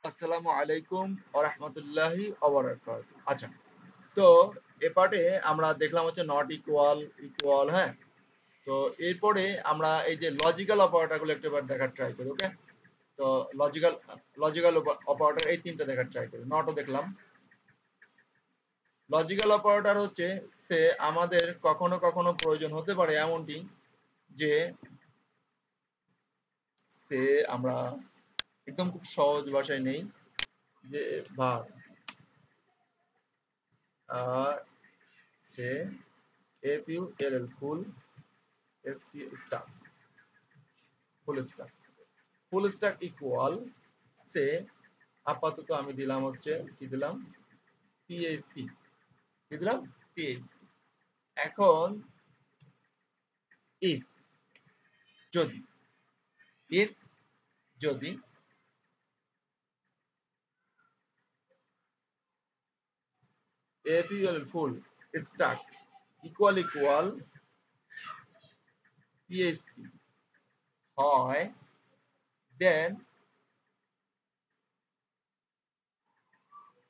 আসসালামু আলাইকুম ওয়া রাহমাতুল্লাহি ওয়া বারাকাতুহু। আচ্ছা, তো এ পার্টে আমরা দেখলাম হচ্ছে নট ইকুয়াল, ইকুয়াল, হ্যাঁ? তো এরপরে আমরা এই যে লজিক্যাল অপারেটর গুলো একটু এবার দেখার ট্রাই করি, ওকে? তো লজিক্যাল লজিক্যাল অপারেটর এই ৩ টা দেখার ট্রাই করি। নটও দেখলাম। লজিক্যাল অপারেটর হচ্ছে সে আমাদের কখনো, কখনো প্রয়োজন হতে পারে এমনটি যে সে আমরা একদম খুব সহজ ভাষায় নেই যে ভার্ব আ সে FULL full ST star full star full stack equal সে আপাতত আমি দিলাম হচ্ছে কি দিলাম পিএইচপি কি দিলাম পিএইচপি এখন ইফ যদি ইফ যদি এপিএল ফুল স্ট্যাক ইকুয়াল পিএইচপি হয় দেন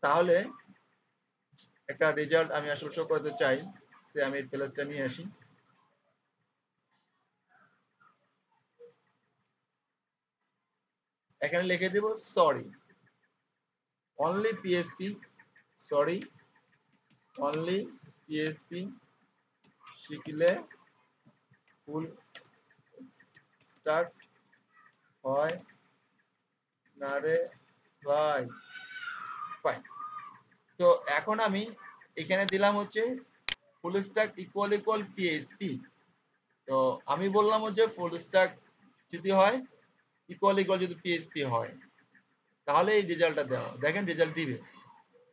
তাহলে একটা রেজাল্ট আমি আসলে শো করতে চাই সে আমি প্লেসটা নিয়ে আসি এখানে লিখে দেব sorry only PHP sorry only PHP শিখলে ফুল স্টার্ট হয় না রে ভাই ফাইন তো এখন আমি এখানে দিলাম হচ্ছে ফুল স্ট্যাক ইকুয়াল পিএইচপি তো আমি বললাম হচ্ছে ফুল স্ট্যাক যদি হয় ইকুয়াল যদি পিএইচপি হয় তাহলে এই রেজাল্টটা দেওয়া দেখেন রেজাল্ট দিবে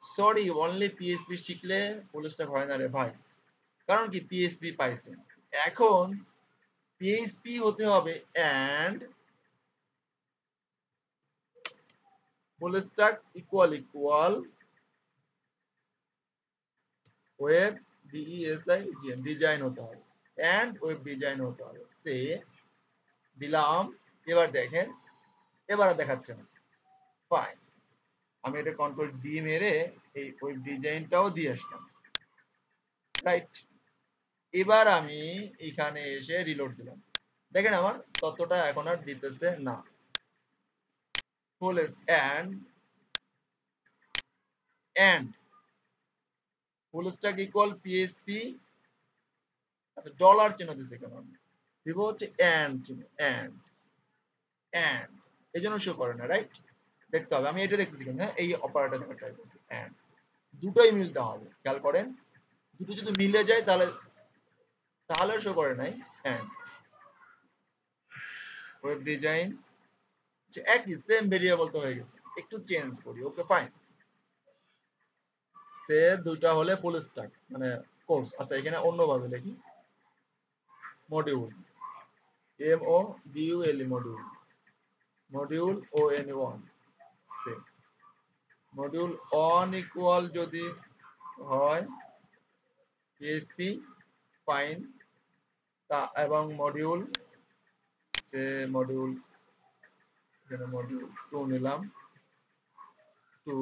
সরি অনলি পিএইচপি শিখলে ফুল স্ট্যাক হয় না রে ভাই কারণ কি পিএইচপি পাইছে এখন পিএইচপি হতে হবে and full stack equal web D E S I G N design হতে হবে এন্ড ওয়েব ডিজাইন হতে হবে সে দিলাম এবার দেখেন এবার আর দেখাচ্ছে না ফাইন আমি এটা কন্ট্রোল ডি মেরে এই ওয়েব ডিজাইনটাও দিয়ে আসলাম রাইট এবার আমি এখানে এসে রিলোড দিলাম দেখেন আমার ততটা এখন আর দিতেছে না full and and full stack equal PHP আচ্ছা ডলার চিহ্ন দিছে কেন আমি দিব হচ্ছে এন্ড চিহ্ন এন্ড এন্ড এই জন্য শো করে না রাইট দেখতে হবে আমি এটা দেখতেছি কেন হ্যাঁ এই অপারেটর দেখা ট্রাই করছি এন্ড দুটোই মিলতে হবে খেয়াল করেন দুটো যদি মিলে যায় তাহলে তাহলে শো করে নাই এন্ড ওয়েব ডিজাইন একই সেম ভেরিয়েবল তো হয়ে গেছে একটু চেঞ্জ করি ওকে ফাইন সে দুইটা হলে ফুল স্ট্যাক মানে কোর্স আচ্ছা এখানে অন্যভাবে লিখি module MODULE module module ON1 say module on equal যদি হয় পিএইচপি ফাইন তা এবং মডিউল সে মডিউল এখানে মডিউল 2 নিলাম 2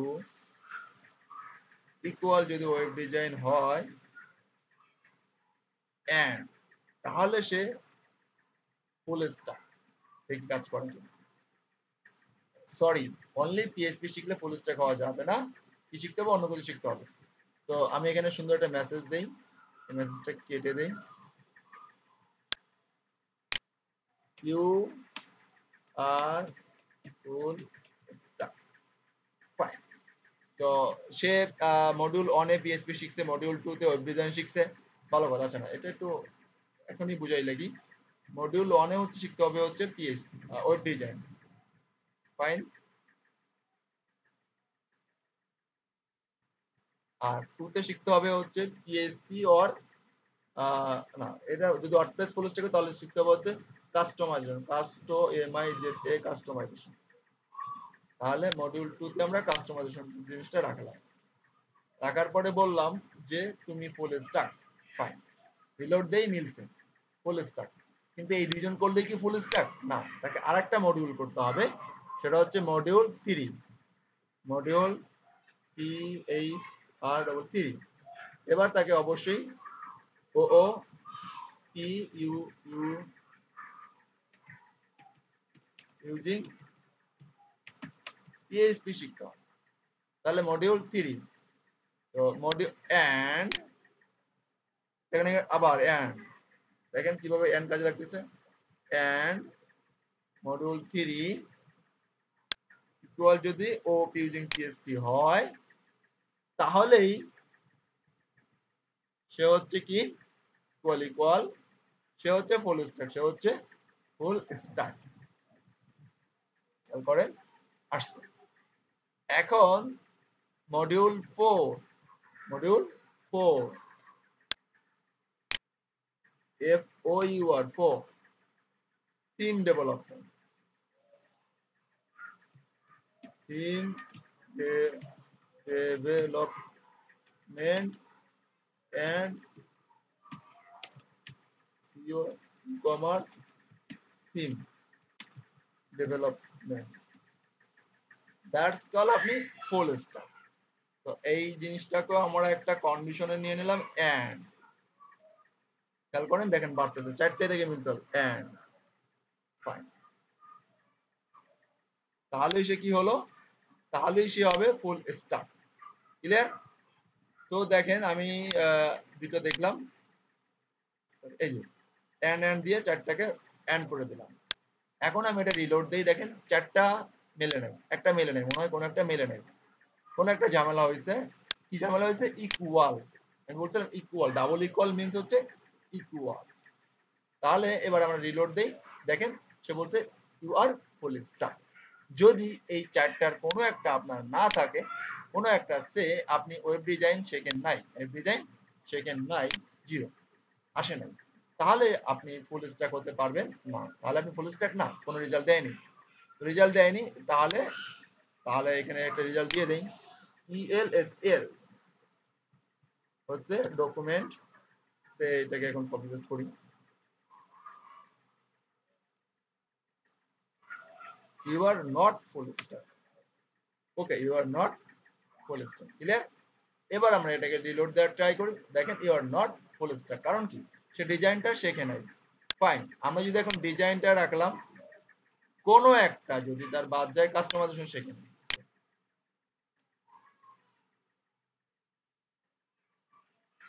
ইকুয়াল যদি ওয়েব ডিজাইন হয় এন্ড তাহলে সে ফুল স্ট্যাক ঠিক কাজ করে সরি অনলি পিএইচপি শিখলে ফুল স্ট্যাক হওয়া যাবে না কি শিখতে হবে অন্য কিছু শিখতে হবে তো আমি এখানে সুন্দর একটা মেসেজ দেই এই মেসেজটা কেটে দেই you are full stack fine তো সে মডিউল 1 এ পিএইচপি শিখছে মডিউল 2 তে ওয়েব ডিজাইন শিখছে ভালো কথা আছে না এটা একটু এখনই বুঝাই লাগি মডিউল 1 এ হচ্ছে শিখতে হবে হচ্ছে পিএইচপি ওয়েব ডিজাইন ফাইন আর 2 তে শিখতে হবে হচ্ছে পিএইচপি অর না এটা যদি ওয়ার্ডপ্রেস ফুল স্ট্যাক তাহলে শিখতে হবে হচ্ছে কাস্টমাইজেশন তাহলে মডিউল 2 তে আমরা কাস্টমাইজেশন জিনিসটা রাখলাম রাখার পরে বললাম যে তুমি ফুল স্ট্যাক ফাইন রিলোড দেই মিলছে ফুল স্ট্যাক কিন্তু এই দুইজন করলে কি ফুল স্ট্যাক না তাকে আরেকটা মডিউল করতে হবে সেটা হচ্ছে মডিউল 3 মডিউল PHR3 এবার তাকে অবশ্যই ও ও পি ইউ ইউ ইউজিং পিএইচপি শিখতে হবে। তাহলে মডিউল 3 তো মডিউল এন্ড এখানে আবার এন্ড দেখেন কিভাবে এন্ড কাজে লাগতেছে এন্ড মডিউল 3 ইকুয়াল যদি OOP ইউজিং পিএইচপি হয় তাহলেই সে হচ্ছে কি ইকুয়াল ইকুয়াল সে হচ্ছে ফুল স্ট্যাক সে হচ্ছে ফুল স্ট্যাক খেয়াল করেন আসছে। এখন module 4 FOUR 4 theme development theme development and WooCommerce theme development that's call আপনি ফুল স্ট্যাক। তো এই জিনিসটাকেও আমরা একটা কন্ডিশনে নিয়ে নিলাম এন্ড খেয়াল করেন দেখেন বাড়তেছে চারটে থেকে মিলতে হবে এন্ড ফাইন তাহলেই সে কি হলো তাহলেই সে হবে ফুল স্ট্যাক ক্লিয়ার। তো দেখেন আমি দুটো দেখলাম এই যে এন্ড দিয়ে চারটাকে এন্ড করে দিলাম। এখন আমি এটা রিলোড দেই দেখেন চারটা মেলে নেই একটা মেলে নেই মনে হয় কোনো একটা মেলে নেই কোনো একটা ঝামেলা হয়েছে। কি ঝামেলা হয়েছে ইকুয়াল আমি বলছিলাম ইকুয়াল ডাবল ইকুয়াল মিন্স হচ্ছে ইকুয়ালস। তাহলে এবার আমরা রিলোড দেই দেখেন সে বলছে ইউ আর ফুল স্ট্যাক। যদি এই চারটার কোনো একটা আপনার না থাকে কোনো একটা সে আপনি ওয়েব ডিজাইন শেখেন নাই 0 আসে নাই তাহলে আপনি ফুল স্ট্যাক হতে পারবেন না। তাহলে আপনি ফুল স্ট্যাক না কোনো রেজাল্ট দেয়নি তাহলে তাহলে এখানে একটা রেজাল্ট দিয়ে দেই ELSLs হচ্ছে ডকুমেন্ট সে এটাকে এখন কপি পেস্ট করি you are not full stack okay you are not full stack clear. এবার আমরা এটাকে রিলোড দেওয়ার ট্রাই করি দেখেন you are not full stack কারণ কি সে ডিজাইনটা শেখে নাই ফাইন। আমরা যদি এখন ডিজাইনটা রাখলাম কোনো একটা যদি তার বাদ যায় কাস্টমাইজেশন শেখে নাই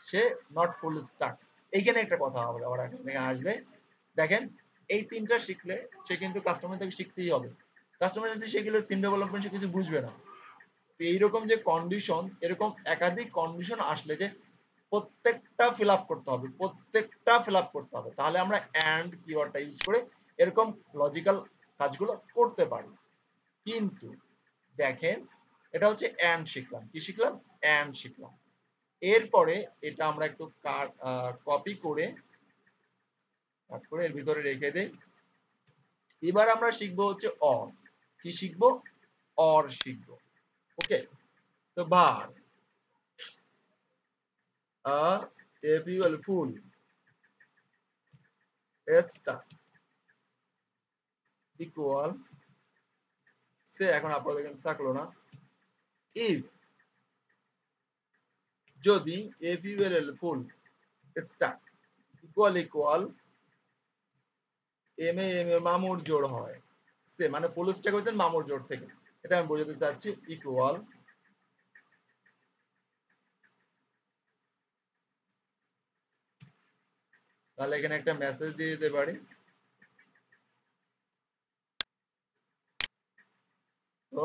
সে নট ফুল স্ট্যাক। এইখানে একটা কথা হবে আবার এখানে আসবে দেখেন এই তিনটা শিখলে সে কিন্তু কাস্টমার থেকে শিখতেই হবে। কাস্টমার যদি শিখলে থিম ডেভেলপমেন্ট সে কিছু বুঝবে না। তো এইরকম যে কন্ডিশন এরকম একাধিক কন্ডিশন আসলে যে প্রত্যেকটা ফিল আপ করতে হবে তাহলে আমরা এন্ড কিওয়ার্ডটা ইউজ করে এরকম লজিক্যাল কাজগুলো করতে পারি। কিন্তু দেখেন এটা হচ্ছে এন্ড শিখলাম কি শিখলাম এন্ড শিখলাম এরপরে এটা আমরা একটু কপি করে এর ভিতরে রেখে দেই। এবার আমরা শিখবো হচ্ছে অর কি শিখবো অর শিখবো ওকে। তো বার এফইউএল ফুল স্টার ইকুয়াল সে এখন আপনাদের এখানে থাকলো না ইফ যদি এফইউএল ফুল স্টার ইকুয়াল এম এ মামুর জোড় হয় সে মানে ফুল স্ট্যাক হয়েছে মামুর জোড় থেকে এটা আমি বোঝাতে চাচ্ছি ইকুয়াল তাহলে এখানে একটা মেসেজ দিয়ে দিতে পারি তো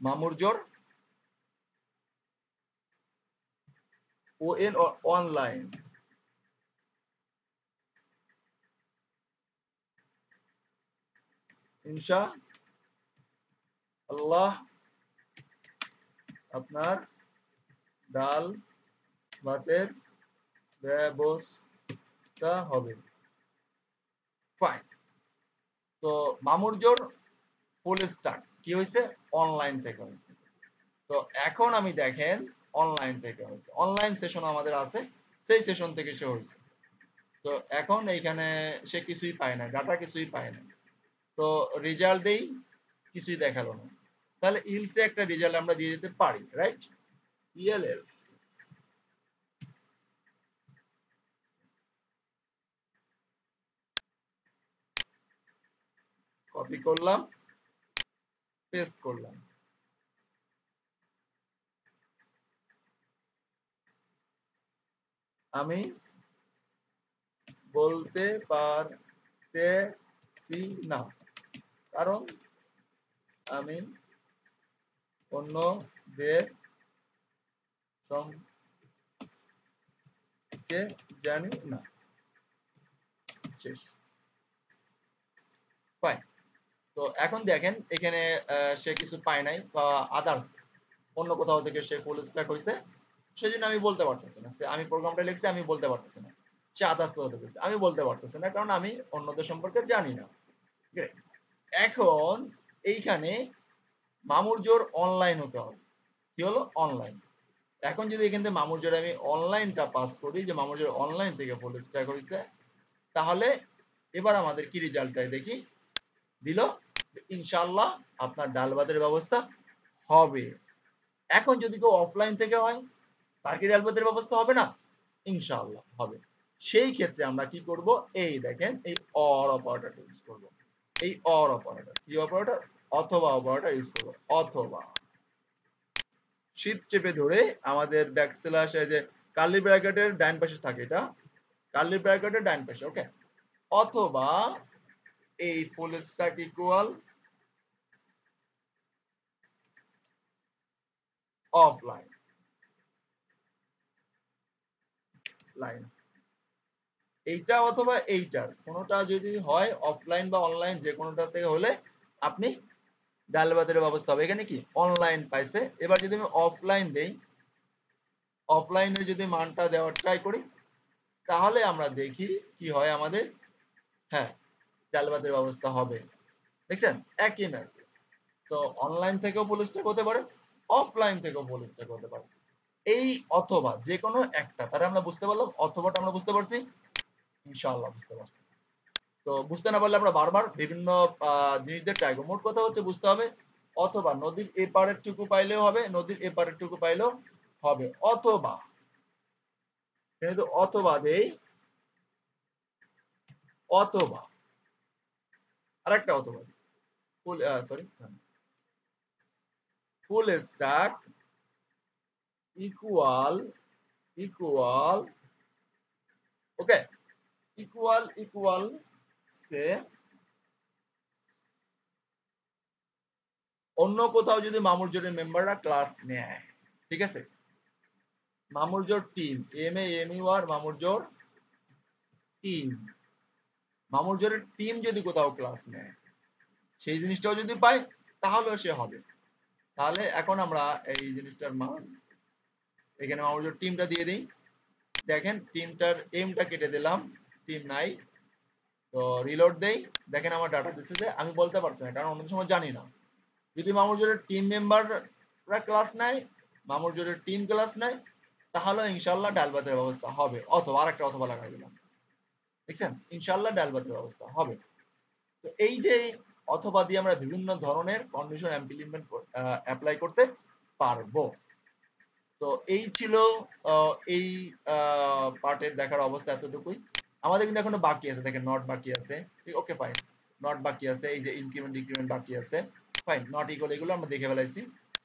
মামুরজোর ON অনলাইন ইনশা আল্লাহ আপনার ডাল ভাতের ব্যবস্থা হবে ফাইন। তো মামুরজোর ফুল স্টার্ট কি হয়েছে অনলাইন থেকে হয়েছে। তো এখন আমি দেখেন অনলাইন থেকে হয়েছে অনলাইন সেশন আমাদের আছে সেই সেশন থেকে সে হয়েছে। তো এখন এইখানে সে কিছুই পায় না ডাটা কিছুই পায় না তো রেজাল্ট দেই, কিছুই দেখালো না। তাহলে ইলসে একটা রেজাল্ট আমরা দিয়ে দিতে পারি, রাইট? ইএলএলস কপি করলাম, পেস্ট করলাম। আমি বলতে পারতেছি না, কারণ আমি অন্যদের সম্পর্কে জানি না। শেষ। ফাইন। তো এখন দেখেন এখানে সে কিছু পায় নাই বা আদার্স অন্য কোথাও থেকে সে ফুল স্ট্যাক হয়েছে, সেজন্য আমি বলতে পারতেছি না। আমি প্রোগ্রামটা লিখছি, আমি বলতে পারতেছি না। সে আদার্স কোথাও থেকে, আমি বলতে পারতেছি না, কারণ আমি অন্যদের সম্পর্কে জানি না। গ্রেট। এখন এইখানে মামুরজোর অনলাইন হতে হবে। কি হলো? অনলাইন। এখন যদি এখান থেকে মামুরজোর আমি অনলাইনটা পাস করি, যে মামুরজোর অনলাইন থেকে ফুল স্ট্যাক হয়েছে, তাহলে এবার আমাদের কি রেজাল্ট চাই দেখি। দিল ইনশাআল্লাহ আপনার ডাল ভাতের ব্যবস্থা হবে। এখন যদি কেউ অফলাইন থেকে হয়, তার কি ডাল ভাতের ব্যবস্থা হবে না? ইনশাআল্লাহ হবে। সেই ক্ষেত্রে আমরা কি করব? এই দেখেন এই অর অপারেটরটা ইউজ করব। এই অর অপারেটর কি অপারেটর? অথবা অপারেটর ইউজ করব। অথবা শিফট চেপে ধরে আমাদের ব্যাকস্ল্যাশ এই যে কার্লি ব্র্যাকেটের ডান পাশে থাকে, এটা কার্লি ব্র্যাকেটের ডান পাশে, ওকে। অথবা এই ফুল স্ট্যাক ইকুয়াল অফলাইন লাইন, এইটা অথবা এইটার কোনোটা যদি হয়, অফলাইন বা অনলাইন যে কোনোটা থেকে হলে আপনি ডাল ভাতের ব্যবস্থা হবে। এখানে কি অনলাইন পাইছে, এবার যদি আমি অফলাইন দেই, অফলাইনে যদি মানটা দেওয়ার ট্রাই করি, তাহলে আমরা দেখি কি হয় আমাদের। হ্যাঁ, ডাল ভাতের ব্যবস্থা হবে। দেখছেন একই মেসেজ। তো অনলাইন থেকেও ফুল স্ট্যাক হতে পারে, অফলাইন থেকেও ফুল স্ট্যাক হতে পারে। এই অথবা যে কোনো একটা, তাহলে আমরা বুঝতে পারলাম অথবাটা আমরা বুঝতে পারছি, ইনশাআল্লাহ বুঝতে পারছি। তো বুঝতে না পারলে আমরা বারবার বিভিন্ন জিনিস দিয়ে ট্রাই করব। মোট কথা হচ্ছে বুঝতে হবে অথবা নদীর এপারের টুকু পাইলেও হবে, নদীর এপারের টুকু পাইলেও হবে। অথবা কিন্তু অথবা দেই, অথবা আরেকটা অথবা full sorry full stack equal equal okay, equal equal সে অন্য কোথাও যদি মামুরজোরের মেম্বাররা ক্লাস নেয়, ঠিক আছে? Mamurjor team, M A M U R Mamurjor team, মামুরজোরের টিম যদি কোথাও ক্লাস নেয়, সেই জিনিসটাও যদি পাই, তাহলেও সে হবে। তাহলে এখন আমরা এই জিনিসটার মান এখানে মামুরজোর টিমটা দিয়ে দিই। দেখেন টিমটার এমটা কেটে দিলাম, টিম নাই। তো রিলোড দেই, দেখেন আমার ডাটা দিচ্ছে যে আমি বলতে পারছি না, কারণ অন্য সময় জানি না। যদি মামুরজোরের টিম মেম্বাররা ক্লাস নেয়, মামুরজোরের টিম ক্লাস নেয়, তাহলে ইনশাল্লাহ ডাল ভাতের ব্যবস্থা হবে। অথবা আরেকটা অথবা লাগাই দিলাম, দেখছেন ইনশাল্লাহ ডাল ভাতের ব্যবস্থা হবে। তো এই যে অথবা দিয়ে আমরা বিভিন্ন ধরনের কন্ডিশন ইমপ্লিমেন্ট অ্যাপ্লাই করতে পারবো। তো এই ছিল এই পার্টের দেখার অবস্থা এতটুকুই। আমাদের কিন্তু এখনো বাকি আছে, দেখেন নট বাকি আছে, ওকে ফাইন, নট বাকি আছে, এই যে ইনক্রিমেন্ট ডিক্রিমেন্ট বাকি আছে, ফাইন, নট ইকুয়াল এগুলো আমরা দেখে ফেলাইছি,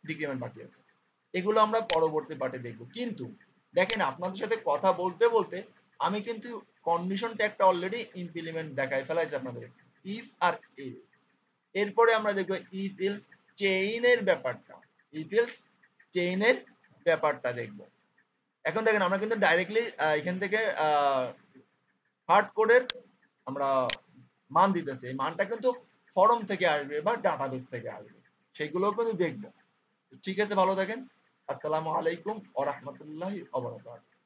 ডিক্রিমেন্ট বাকি আছে, এগুলো আমরা পরবর্তী পার্টে দেখব। কিন্তু দেখেন আপনাদের সাথে কথা বলতে বলতে আমি কিন্তু কন্ডিশন ট্যাগটা অলরেডি ইমপ্লিমেন্ট দেখাই ফেলাইছি আপনাদের, ইফ আর এলস। এরপরে আমরা দেখব ইফ এলস চেইনের ব্যাপারটা, ইফ এলস চেইনের ব্যাপারটা দেখব। এখন দেখেন আমরা কিন্তু ডাইরেক্টলি এখান থেকে হার্ড কোডের আমরা মান দিতেছি, এই মানটা কিন্তু ফরম থেকে আসবে বা ডাটাবেস থেকে আসবে, সেগুলোও কিন্তু দেখব। ঠিক আছে, ভালো থাকেন। আসসালামু আলাইকুম ওয়া রাহমাতুল্লাহি ওয়া বারাকাতুহু।